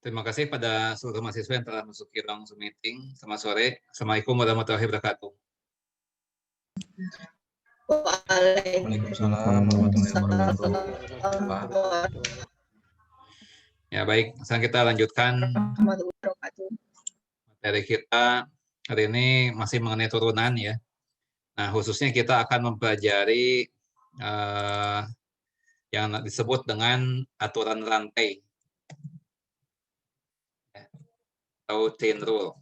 Terima kasih pada seluruh mahasiswa yang telah memasuki ruang Zoom meeting. Selamat sore. Assalamualaikum warahmatullahi wabarakatuh. Waalaikumsalam warahmatullahi wabarakatuh. Ya baik, sekarang kita lanjutkan materi kita hari ini masih mengenai turunan ya. Nah khususnya kita akan mempelajari yang disebut dengan aturan rantai atau chain rule.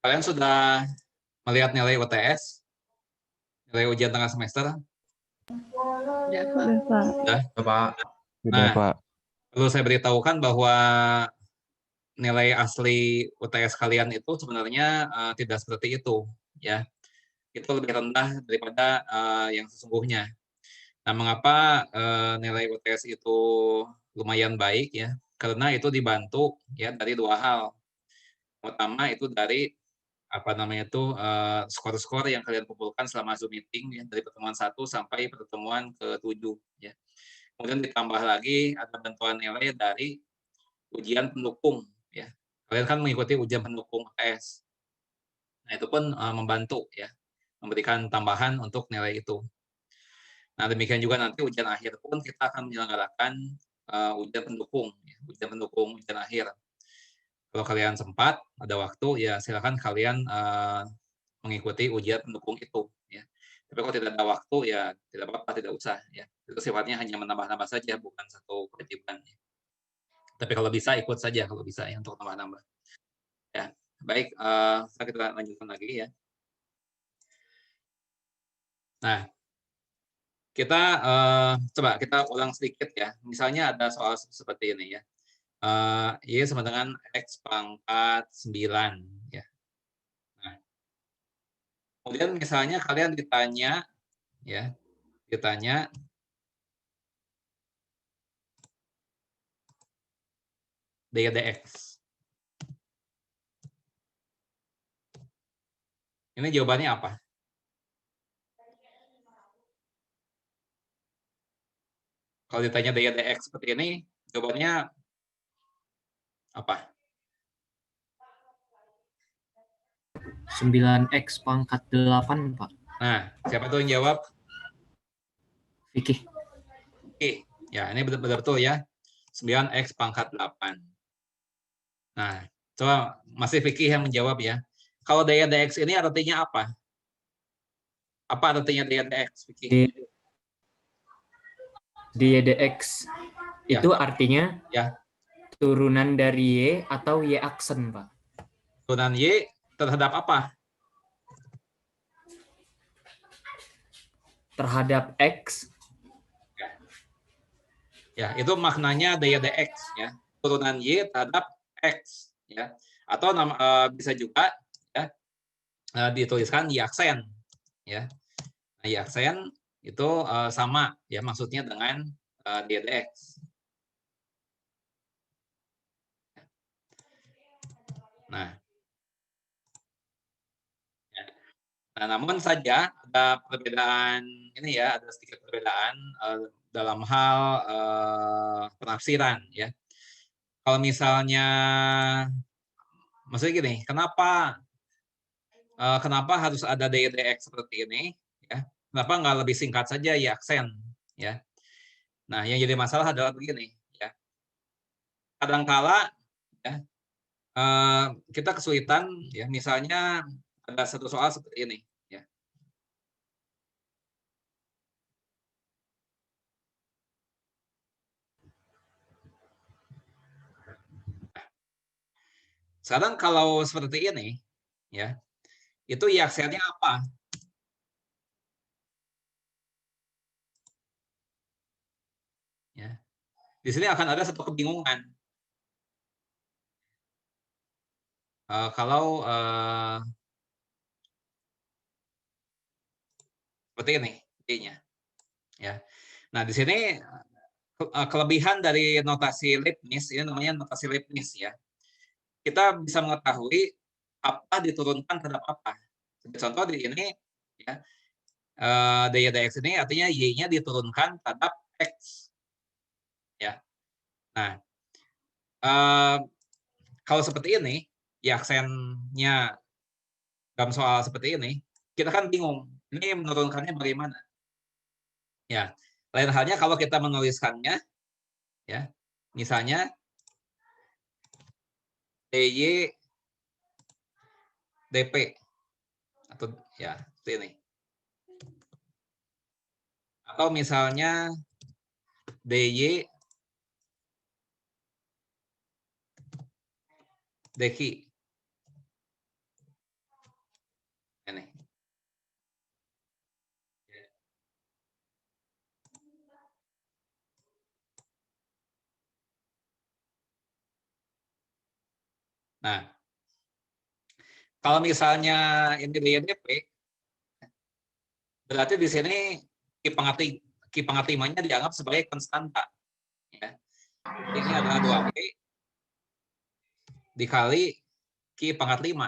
Kalian sudah melihat nilai UTS? Nilai ujian tengah semester? Sudah, Pak. Nah, perlu saya beritahukan bahwa nilai asli UTS kalian itu sebenarnya tidak seperti itu, ya. Itu lebih rendah daripada yang sesungguhnya. Nah, mengapa nilai UTS itu lumayan baik ya? Karena itu dibantu ya dari dua hal. Pertama itu dari apa namanya itu skor-skor yang kalian kumpulkan selama Zoom meeting ya, dari pertemuan 1 sampai pertemuan ke-7 ya. Kemudian ditambah lagi ada bantuan nilai dari ujian pendukung ya. Kalian kan mengikuti ujian pendukung UTS. Nah, itu pun membantu ya, memberikan tambahan untuk nilai itu. Nah, demikian juga nanti ujian akhir pun kita akan menyelenggarakan ujian pendukung, ya, ujian akhir. Kalau kalian sempat, ada waktu, ya silakan kalian mengikuti ujian pendukung itu. Ya. Tapi kalau tidak ada waktu, ya tidak apa-apa, tidak usah. Ya. Itu sifatnya hanya menambah-nambah saja, bukan satu kewajiban. Ya. Tapi kalau bisa, ikut saja kalau bisa ya, untuk nambah-nambah. Ya. Baik, kita lanjutkan lagi ya. Nah, kita coba kita ulang sedikit ya. Misalnya ada soal seperti ini ya. Y sama dengan X pangkat 9 ya. Nah, kemudian misalnya kalian ditanya ya, ditanya daya dx. Ini jawabannya apa? Kalau ditanya daya dx seperti ini, jawabannya apa? 9X pangkat 8, Pak. Nah, siapa tuh yang jawab? Vicky. Oke, ya ini betul ya. 9X pangkat 8. Nah, coba masih Vicky yang menjawab ya. Kalau daya dx ini artinya apa? Apa artinya daya dx, Vicky? Daya dx Ya. itu artinya ya, turunan dari Y atau Y aksen, Pak. Turunan Y terhadap apa? Terhadap X. Ya, itu maknanya daya dx ya. Turunan Y terhadap X ya. Atau bisa juga ya dituliskan Y aksen ya. Nah, Y aksen itu sama ya maksudnya dengan daya dx. Nah, namun saja ada perbedaan ini ya, ada sedikit perbedaan dalam hal penafsiran ya. Kalau misalnya, maksudnya gini, kenapa harus ada daya dx seperti ini? Ya, kenapa nggak lebih singkat saja ya aksen? Ya, nah yang jadi masalah adalah begini ya. Kadangkala ya kita kesulitan ya, misalnya ada satu soal seperti ini. Sekarang kalau seperti ini, ya, itu y aksennya apa? Ya. Di sini akan ada satu kebingungan. Kalau seperti ini y-nya, ya. Nah, di sini kelebihan dari notasi Leibniz, ini namanya notasi Leibniz ya. Kita bisa mengetahui apa diturunkan terhadap apa. Contoh di ini, ya, daya dx ini artinya y-nya diturunkan terhadap x, ya. Nah, kalau seperti ini, ya aksennya dalam soal seperti ini, kita kan bingung. Ini menurunkannya bagaimana? Ya, lain halnya kalau kita menuliskannya, ya, misalnya dy dp atau ya seperti ini. Atau misalnya dy dq. Ini. Nah, kalau misalnya ini dy dp, berarti di sini Q pangkat 5-nya dianggap sebagai konstanta. Ya. Ini adalah 2P dikali Q pangkat 5.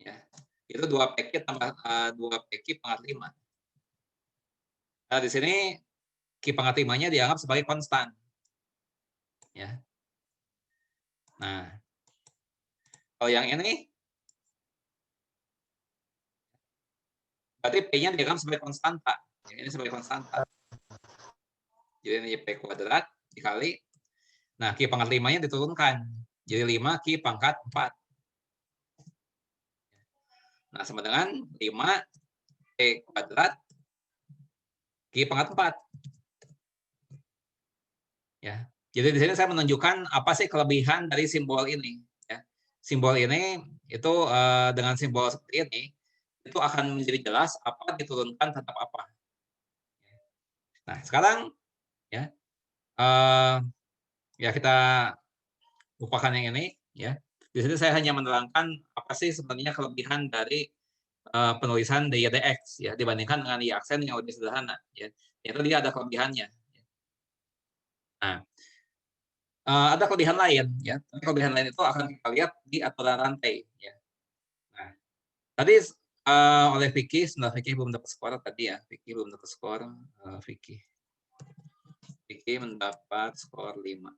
Ya. Itu 2PQ tambah 2PQ pangkat 5. Nah, di sini Q pangkat 5-nya dianggap sebagai konstan. Ya. Nah, kalau yang ini, berarti P-nya dianggap sebagai konstanta. Ini sebagai konstanta. Jadi ini P kuadrat dikali. Nah, Q pangkat 5-nya diturunkan. Jadi 5 Q pangkat 4. Nah, sama dengan 5 P kuadrat Q pangkat 4. Ya. Jadi di sini saya menunjukkan apa sih kelebihan dari simbol ini. Ya. Simbol ini itu dengan simbol seperti ini, itu akan menjadi jelas apa diturunkan terhadap apa. Nah, sekarang ya ya kita lupakan yang ini. Ya. Di sini saya hanya menerangkan apa sih sebenarnya kelebihan dari penulisan daya dx ya dibandingkan dengan y aksen yang lebih sederhana. Ya. Itu dia ada kelebihannya. Nah, ada kelebihan lain ya. Kelebihan lain itu akan kita lihat di aturan rantai ya. Nah, tadi oleh Vicky, sebentar Vicky belum dapat skor tadi ya. Vicky belum dapat skor. Vicky mendapat skor 5.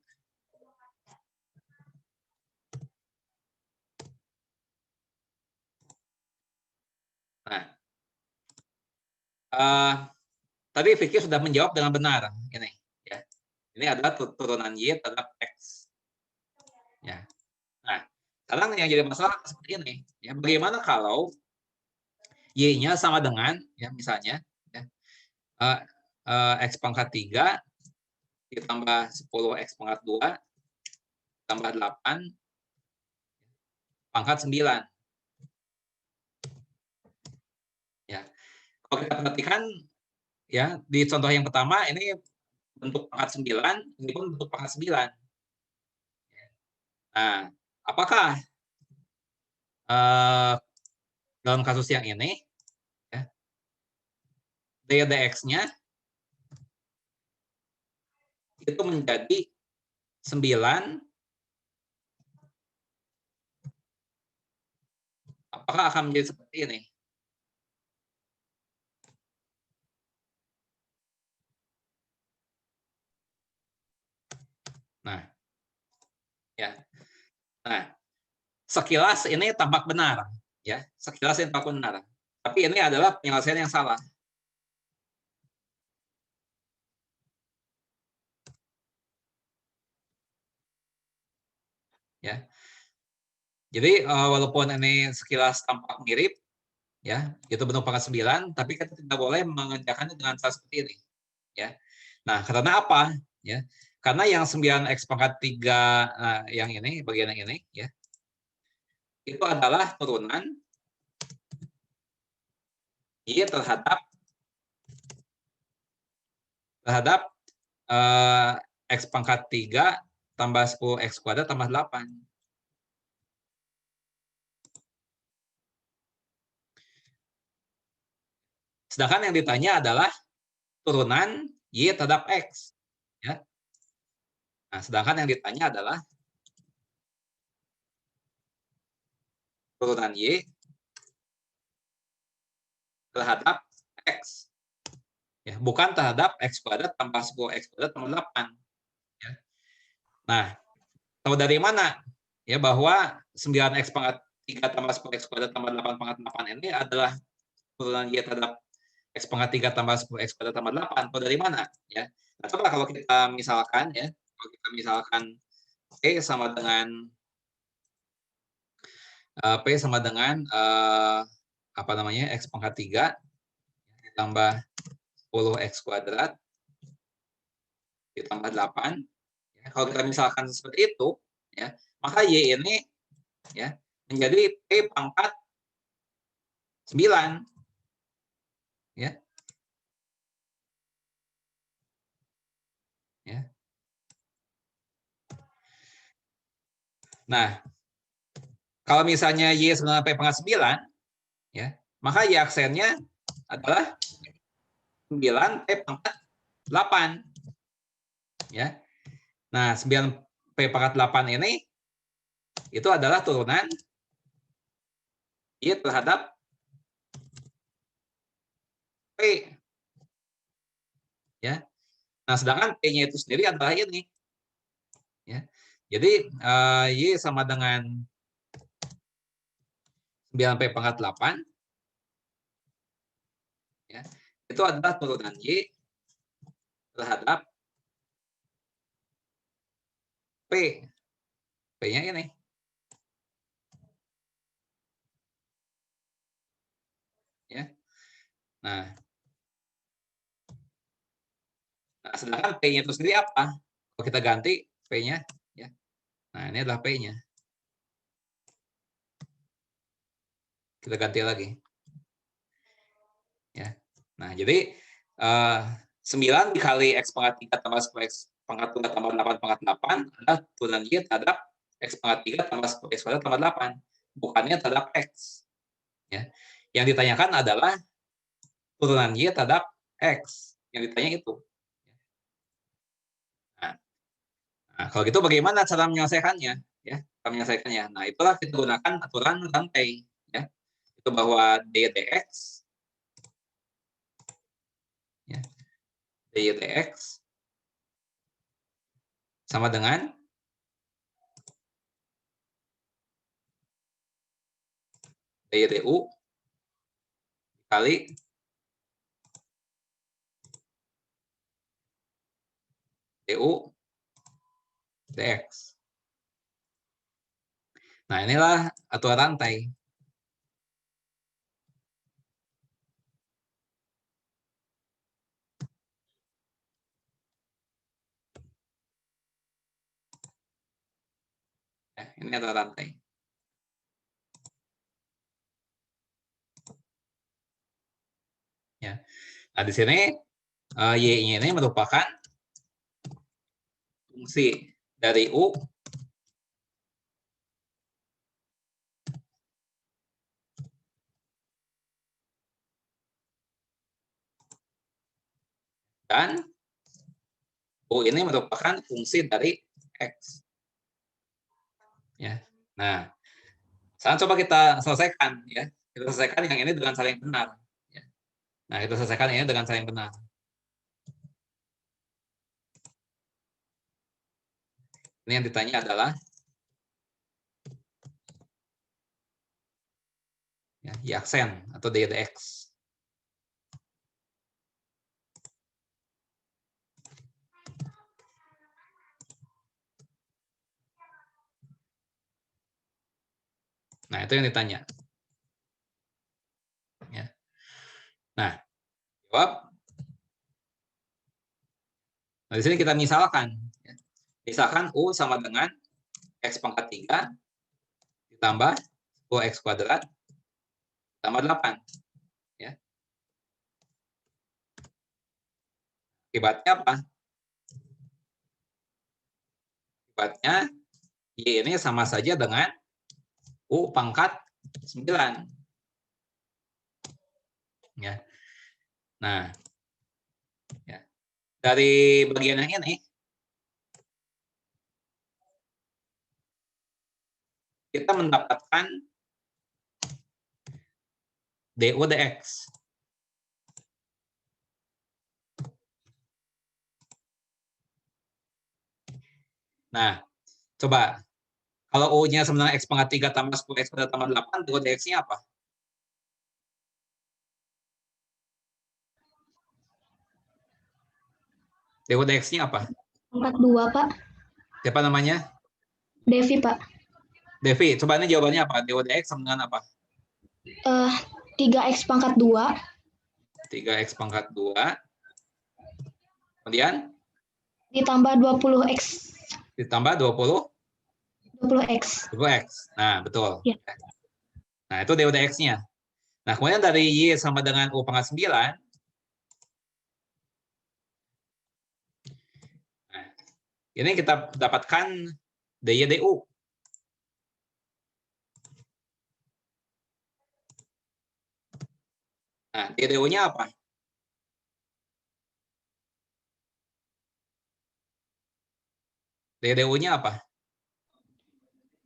Nah, tadi Vicky sudah menjawab dengan benar ini ya. Ini adalah turunan y terhadap x. Ya. Nah, sekarang yang jadi masalah seperti ini ya. Bagaimana kalau y-nya sama dengan ya misalnya ya, x pangkat 3 ditambah 10 x pangkat 2 tambah 8 pangkat 9. Ya. Kalau kita perhatikan ya di contoh yang pertama ini bentuk pangkat 9, ini pun bentuk pangkat 9. Nah, apakah dalam kasus yang ini ya, daya dx-nya itu menjadi 9, apakah akan menjadi seperti ini? Nah, ya. Nah, sekilas ini tampak benar, ya. Sekilas ini tampak benar. Tapi ini adalah penyelesaian yang salah. Ya. Jadi walaupun ini sekilas tampak mirip, ya, itu bentuk pangkat 9, tapi kita tidak boleh mengerjakannya dengan cara seperti ini, ya. Nah, karena apa? Ya, Karena yang 9x pangkat 3, yang ini, bagian yang ini, ya, itu adalah turunan Y terhadap X pangkat 3 tambah 10x kuadrat tambah 8. Sedangkan yang ditanya adalah turunan Y terhadap X. Ya. Nah, sedangkan yang ditanya adalah turunan Y terhadap X. Ya, bukan terhadap X kuadrat tambah 10x kuadrat tambah 8. Ya. Nah, tahu dari mana? Ya, bahwa 9x pangkat 3 tambah 10x kuadrat tambah 8 pangkat 8 ini adalah turunan Y terhadap X pangkat 3 tambah 10x kuadrat tambah 8. Tahu dari mana? Ya. Nah, coba kalau kita misalkan, ya, kalau kita misalkan P sama dengan apa namanya, X pangkat 3 ditambah 10x kuadrat ditambah 8. Ya, kalau kita misalkan seperti itu, ya, maka Y ini, ya, menjadi P pangkat 9. Ya. Ya. Nah, kalau misalnya Y sama P pangkat 9, ya, maka Y aksennya adalah 9 P pangkat 8. Ya. Nah, 9 P pangkat 8 ini itu adalah turunan Y terhadap P. Ya. Nah, sedangkan P-nya itu sendiri adalah ini. Ya. Jadi, Y sama dengan 9P pangkat 8. Ya. Itu adalah turunan Y terhadap P. P-nya ini. Ya. Nah, sedangkan P-nya itu sendiri apa? Kalau kita ganti P-nya, ya. Nah, ini adalah P-nya. Kita ganti lagi. Ya. Nah, jadi 9 dikali X pangkat 3 tambah 10X pangkat 2 tambah 8 pangkat 8 adalah turunan Y terhadap X pangkat 3 tambah 10X kuadrat tambah 8. Bukannya terhadap X. Ya. Yang ditanyakan adalah turunan Y terhadap X. Yang ditanya itu. Nah, kalau gitu bagaimana cara menyelesaikannya? Ya, cara menyelesaikannya. Nah, itulah kita gunakan aturan rantai. Ya. Itu bahwa dy dx, ya, dy dx sama dengan dy du kali du dx. Nah, inilah aturan rantai. Ya, ini aturan rantai. Ya. Nah, di sini y-nya ini merupakan fungsi dari u dan u ini merupakan fungsi dari x. Ya. Nah, sekarang coba kita selesaikan, ya. Kita selesaikan yang ini dengan cara yang benar. Ya. Nah, kita selesaikan ini dengan cara yang benar. Ini yang ditanya adalah ya, Y aksen atau dy dx. Nah, itu yang ditanya. Ya. Nah, jawab. Nah, di sini kita misalkan. Ya. Misalkan U sama dengan X pangkat 3 ditambah 10X kuadrat tambah 8. Ya. Akibatnya apa? Akibatnya Y ini sama saja dengan U pangkat 9. Ya. Nah, ya. Dari bagian yang ini, kita mendapatkan DU dx. Nah, coba. Kalau U-nya sebenarnya X pangkat 3 tambah 10X kuadrat tambah 8, DU dx-nya apa? DU dx-nya apa? Pangkat 2, Pak. Siapa namanya? Devi, Pak. Devi, coba ini jawabannya apa? DU dx sama dengan apa? 3X pangkat 2. 3X pangkat 2. Kemudian? Ditambah 20X. Ditambah 20? 20X. 20X. Nah, betul. Ya. Nah, itu DU dx-nya. Nah, kemudian dari Y sama dengan U pangkat 9. Nah, ini kita dapatkan DY DU. Nah, DU-nya apa? DU-nya apa?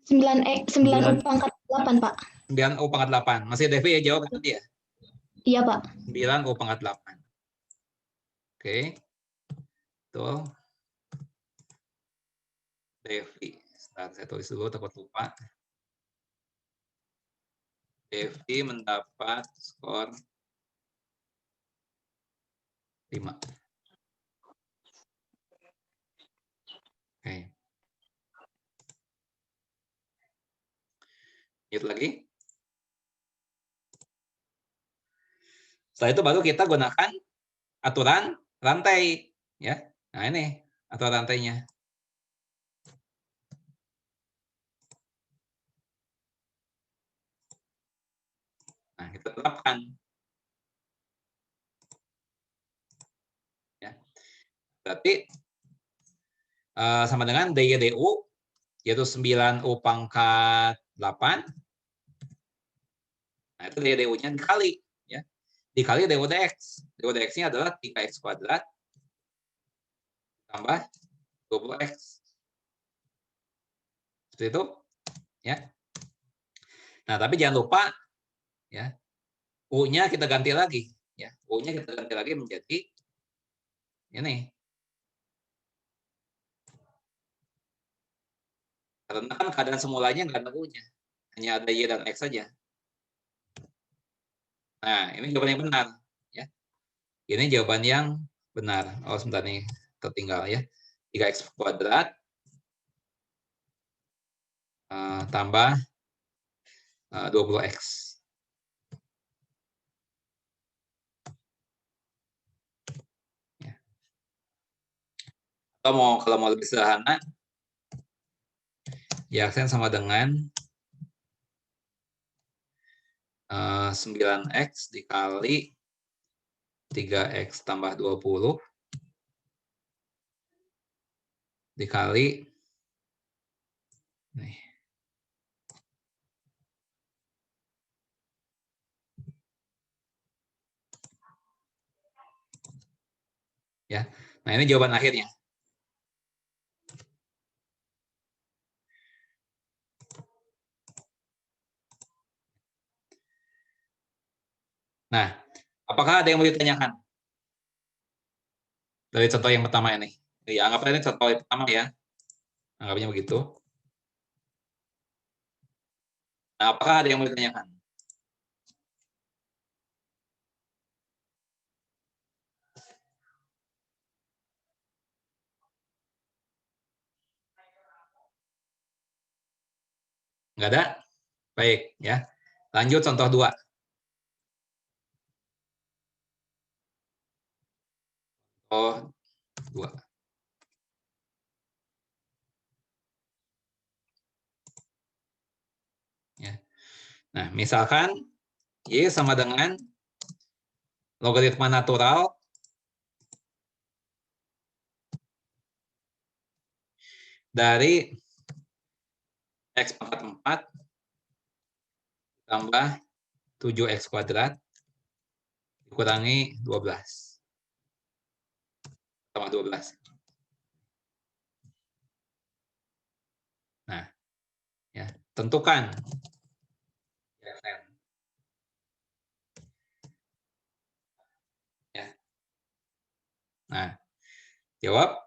9U pangkat 8, Pak. 9U pangkat 8. Masih Devi ya jawab tadi ya? Iya, Pak. 9U pangkat 8. Oke. Betul. Devi. Sebentar, saya tulis dulu, takut lupa. Devi mendapat skor 5. Oke. Lanjut lagi. Setelah itu baru kita gunakan aturan rantai. Ya. Nah ini aturan rantainya. Nah, kita terapkan. Ya. Berarti sama dengan DU yaitu 9U pangkat 8. Nah, itu DU-nya dikali. Ya. Dikali DU dx. DU dx-nya adalah 3X kuadrat tambah 20X. Seperti itu. Ya. Nah, tapi jangan lupa ya, U-nya kita ganti lagi. Ya. U-nya kita ganti lagi menjadi ini. Karena kan keadaan semulanya nggak ada U-nya. Hanya ada Y dan X saja. Nah, ini jawaban yang benar. Ya. Ini jawaban yang benar. Oh, sebentar nih. Tertinggal ya. 3X kuadrat tambah 20X. Ya. Atau kalau mau lebih sederhana, ya aksen sama dengan 9X dikali 3X tambah 20 dikali nih. Ya. Nah, ini jawaban akhirnya. Nah, apakah ada yang mau ditanyakan dari contoh yang pertama ini? Ya, anggaplah ini contoh yang pertama ya. Anggapnya begitu. Nah, apakah ada yang mau ditanyakan? Nggak ada? Baik, ya. Lanjut contoh 2. Oh, 2. Nah, misalkan Y sama dengan logaritma natural dari X pangkat 4 tambah 7X kuadrat dikurangi 12. Tambah 12. Nah, ya, tentukan. Ya. Nah, jawab.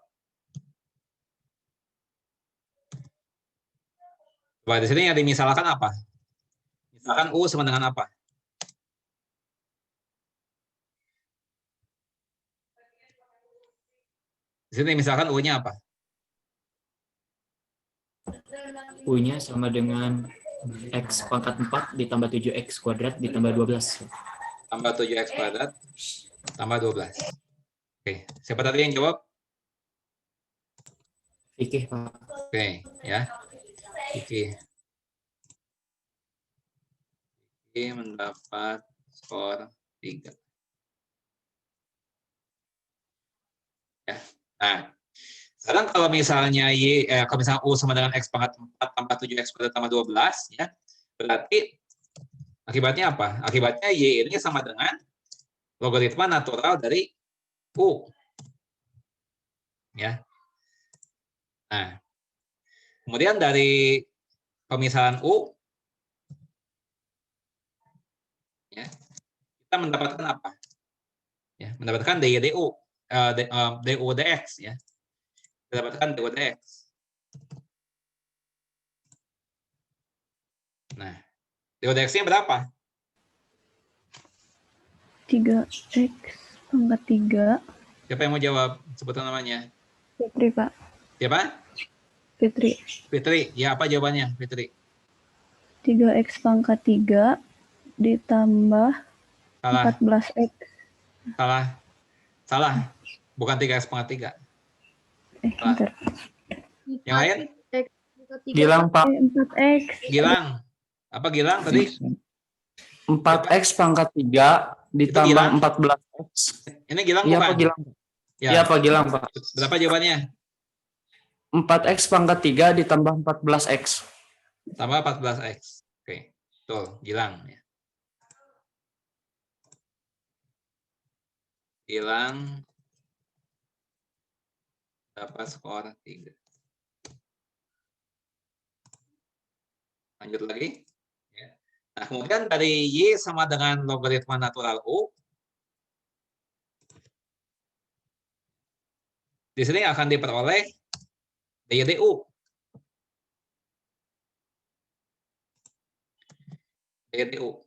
Coba di sini yang dimisalkan apa? Misalkan U sama dengan apa? Di sini misalkan U-nya apa? U-nya sama dengan X pangkat 4 ditambah 7X kuadrat ditambah 12. Tambah 7X kuadrat tambah 12. Oke, siapa tadi yang jawab? Fikih, Pak. Oke, ya. Oke. Oke, mendapat skor 3. Ya. Nah, sekarang kalau misalnya kalau misalnya U sama dengan X pangkat 4 tambah 7X kuadrat tambah 12, ya, berarti akibatnya apa? Akibatnya Y ini sama dengan logaritma natural dari U. Ya. Nah, kemudian dari pemisahan U, ya, kita mendapatkan apa? Ya, mendapatkan dy du, du dx, ya. Kita dapatkan du dx. Nah, du dx-nya berapa? 3X pangkat 3. Siapa yang mau jawab? Sebutkan namanya. Fitri, Pak. Siapa? Fitri. Fitri. Ya, apa jawabannya, Fitri? 3X pangkat 3 ditambah Salah. 14X. Salah. Salah. Bukan 3X pangkat 3. Bentar. Yang lain? Gilang, Pak. 4X. Gilang. Apa Gilang tadi? 4X pangkat 3 ditambah Gilang? 14X. Ini Gilang Iya, bukan? Pak Gilang. Ya. Iya, Pak Gilang, Pak. Berapa jawabannya? 4X pangkat 3 ditambah 14X. Tambah 14X. Oke. Betul, Gilang. Gilang dapat skor 3. Lanjut lagi. Nah, kemudian dari Y sama dengan logaritma natural U, di sini akan diperoleh dy du. Dy du.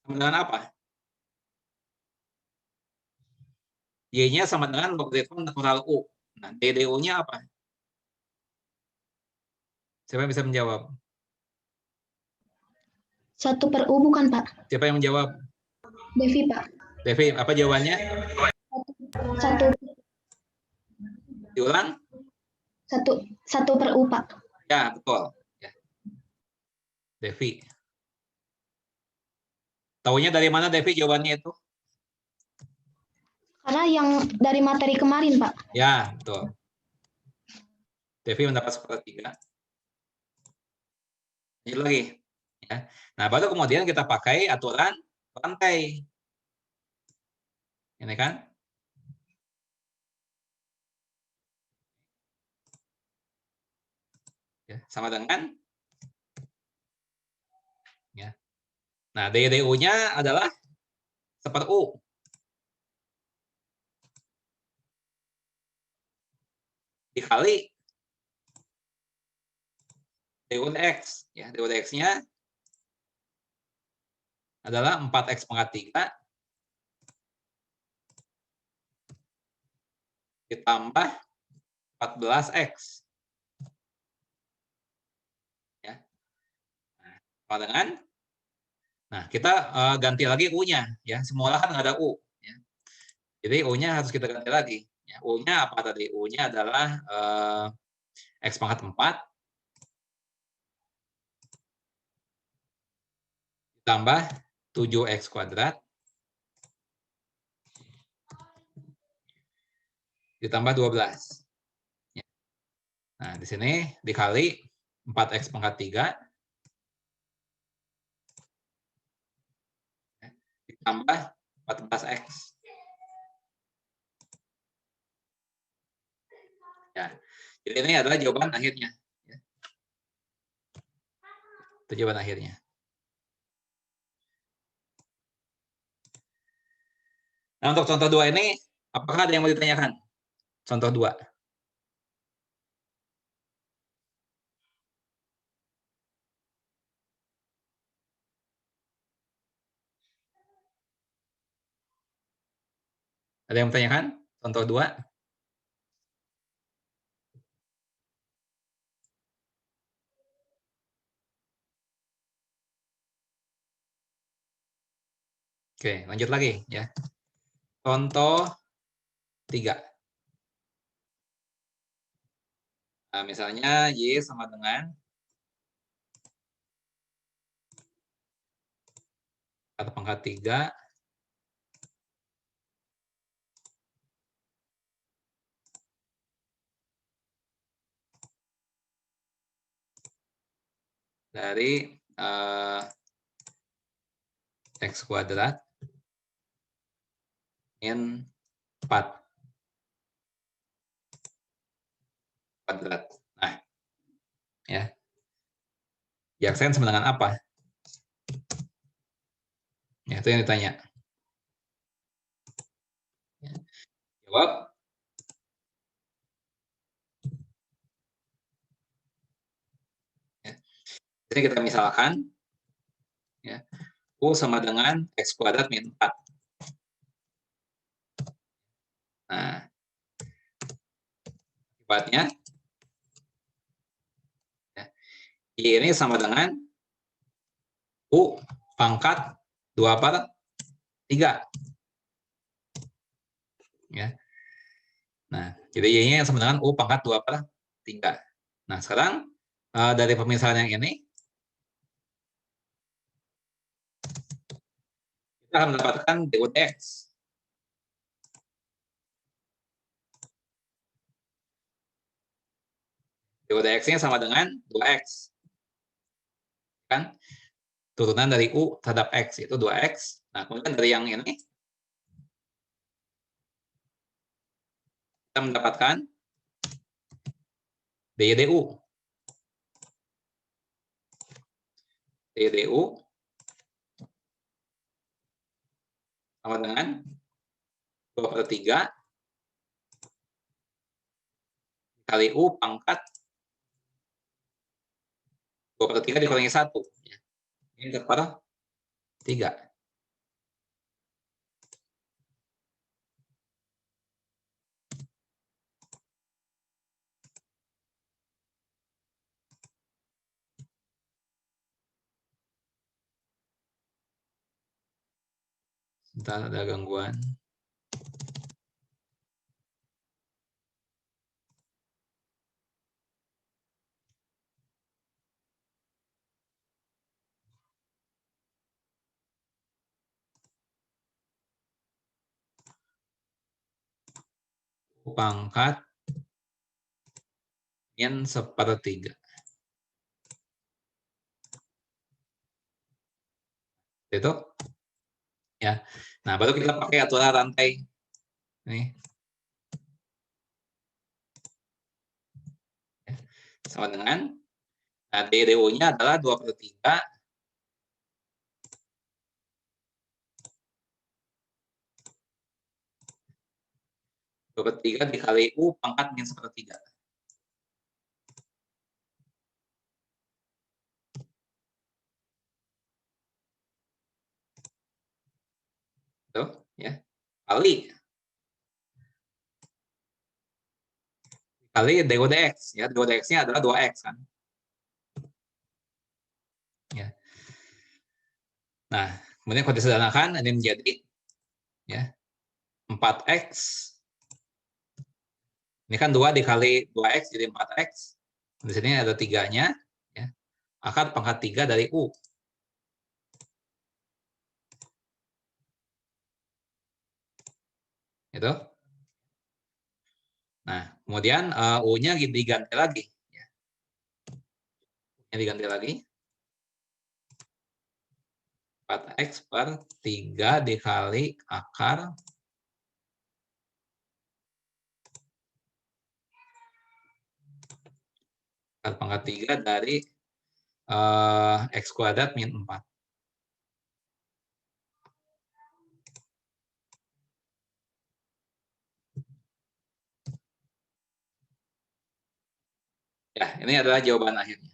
Sama dengan apa? Y-nya sama dengan logaritma natural U. Nah, dy du-nya apa? Siapa yang bisa menjawab? 1/U bukan, Pak? Siapa yang menjawab? Devi, Pak. Devi, apa jawabannya? 1 Diulang? 1/U, Pak. Ya, betul. Ya. Devi. Taunya dari mana, Devi, jawabannya itu? Karena yang dari materi kemarin, Pak. Ya, betul. Devi mendapat skor 3. Lanjut lagi. Ya. Nah, baru kemudian kita pakai aturan rantai. Ini kan? Ya, sama dengan ya. Nah, dy du-nya adalah 1/U. Dikali du dx. Ya, du dx-nya adalah 4X pangkat 3 ditambah 14X. Ya. Nah, sama dengan, nah kita ganti lagi U-nya. Ya, semula kan nggak ada U. Ya. Jadi U-nya harus kita ganti lagi. Ya, U-nya apa tadi? U-nya adalah X pangkat 4 tambah 7x kuadrat ditambah 12. Nah, di sini dikali 4x pangkat 3 ditambah 14x. Ya, jadi ini adalah jawaban akhirnya. Itu jawaban akhirnya. Nah, untuk contoh 2 ini, apakah ada yang mau ditanyakan? Contoh 2. Ada yang bertanyakan? Contoh 2. Oke, lanjut lagi ya. Contoh 3. Nah, misalnya Y sama dengan 1 pangkat 3 dari X kuadrat min 4 kuadrat. Nah, ya. Y-aksen sama dengan apa? Ya, itu yang ditanya. Ya. Jawab. Ya. Jadi kita misalkan, ya, U sama dengan X kuadrat min 4. Nah, akibatnya, ya, Y ini sama dengan U pangkat 2/3. Ya. Nah, jadi Y-nya sama dengan U pangkat 2/3. Nah, sekarang dari pemisahan yang ini, kita akan mendapatkan DU dx. DU dx-nya sama dengan 2x. Kan? Turunan dari U terhadap X itu 2x. Nah, kemudian dari yang ini, kita mendapatkan DU. DU sama dengan 2/3 kali U pangkat 2/3 dikurangi 1. Ini per 3. Sebentar, ada gangguan. U pangkat min 1/3. Itu ya. Nah, baru kita pakai aturan rantai. Ini. Sama dengan DU-nya adalah 2/3 2/3 dikali U pangkat min 1/3. Tuh, ya. Kali DU dx, ya. DU dx-nya adalah 2x kan. Ya. Nah, kemudian kalau disederhanakan ini menjadi ya 4x. Ini kan 2 dikali 2x jadi 4x. Di sini ada 3-nya, ya. Akar pangkat 3 dari U. Gitu. Nah, kemudian U-nya diganti lagi. Ya. U-nya diganti lagi. 4X per 3 dikali akar 3 dari X kuadrat min 4. Ya, ini adalah jawaban akhirnya.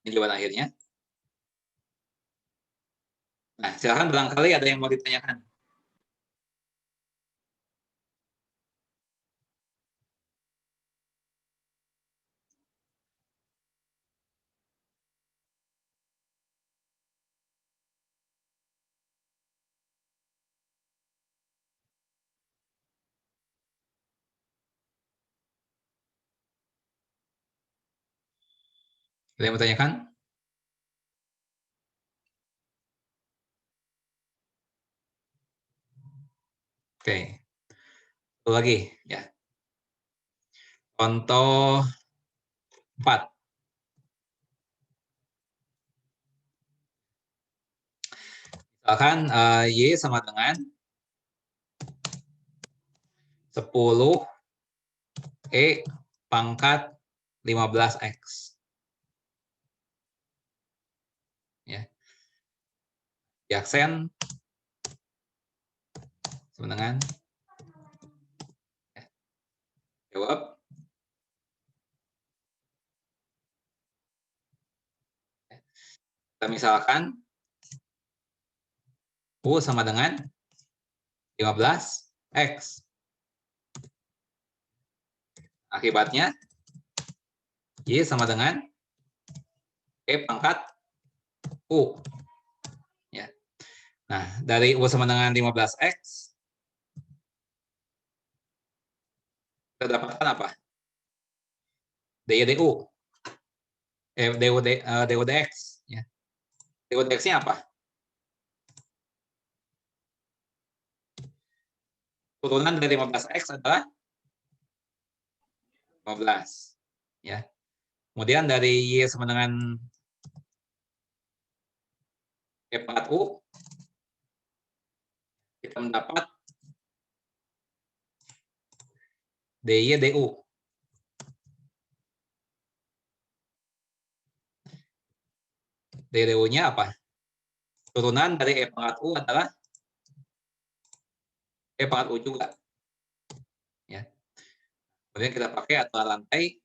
Ini jawaban akhirnya. Nah, silakan barangkali ada yang mau ditanyakan. Ada yang mau tanyakan? Oke. Satu lagi ya. Contoh 4. Misalkan Y sama dengan 10 E pangkat 15X. Ya. Diaksen sama dengan ya. Jawab. Kita misalkan U sama dengan 15X. Akibatnya Y sama dengan E pangkat U. Ya. Nah, dari U sama dengan 15X, kita dapatkan apa? DU. DUDX. Ya. DUDX-nya apa? Turunan dari 15X adalah 15. Ya. Kemudian dari Y sama dengan E pangkat U, kita mendapat DY DU. DU-nya apa? Turunan dari E pangkat U adalah E pangkat U juga. Ya. Kemudian kita pakai aturan lantai.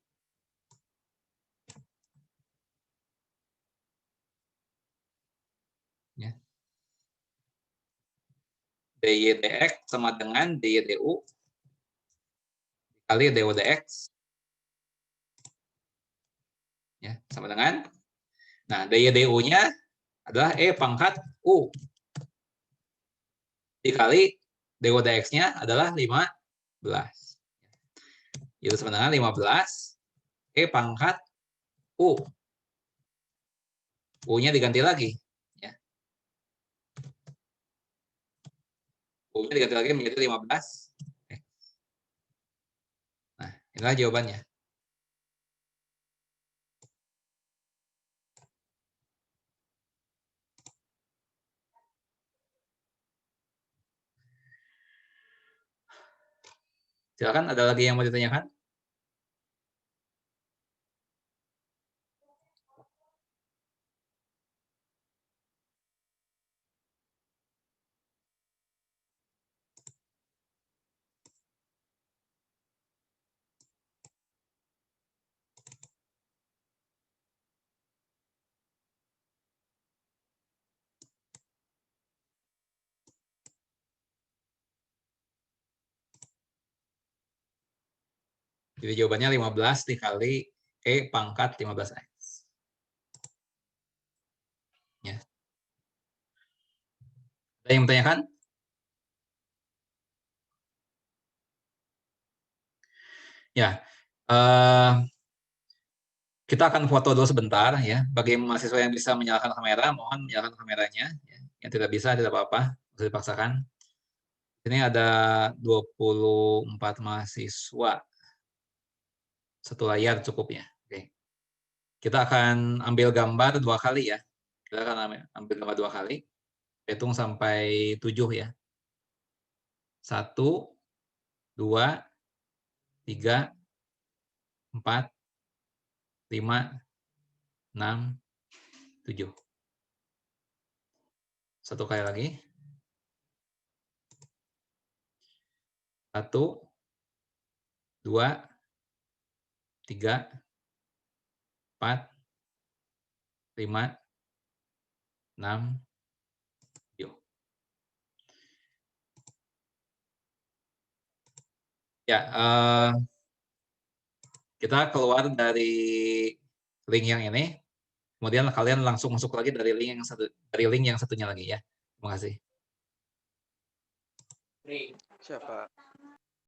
Ya. DY DX sama dengan DY DU kali DU DX. Ya, sama dengan. Nah, DY DU-nya adalah E pangkat U. Dikali DU DX-nya adalah 15. Itu sama dengan 15 E pangkat U. U-nya diganti lagi. Ya. U-nya diganti lagi menjadi 15. Nah, inilah jawabannya. Silakan, ada lagi yang mau ditanyakan? Jadi jawabannya 15 dikali E pangkat 15X. Ya. Ada yang bertanyakan? Ya. Kita akan foto dulu sebentar ya. Bagi mahasiswa yang bisa menyalakan kamera, mohon menyalakan kameranya. Ya. Yang tidak bisa, tidak apa-apa, harus dipaksakan. Ini ada 24 mahasiswa. Satu layar cukup ya. Oke. Kita akan ambil gambar 2 kali ya. Kita akan ambil gambar 2 kali. Hitung sampai 7 ya. 1, 2, 3, 4, 5, 6, 7. Satu kali lagi. 1, 2, 3, 4, 5, 6, 7. Ya, kita keluar dari link yang ini, kemudian kalian langsung masuk lagi dari link yang satunya lagi ya. Terima kasih. Siapa?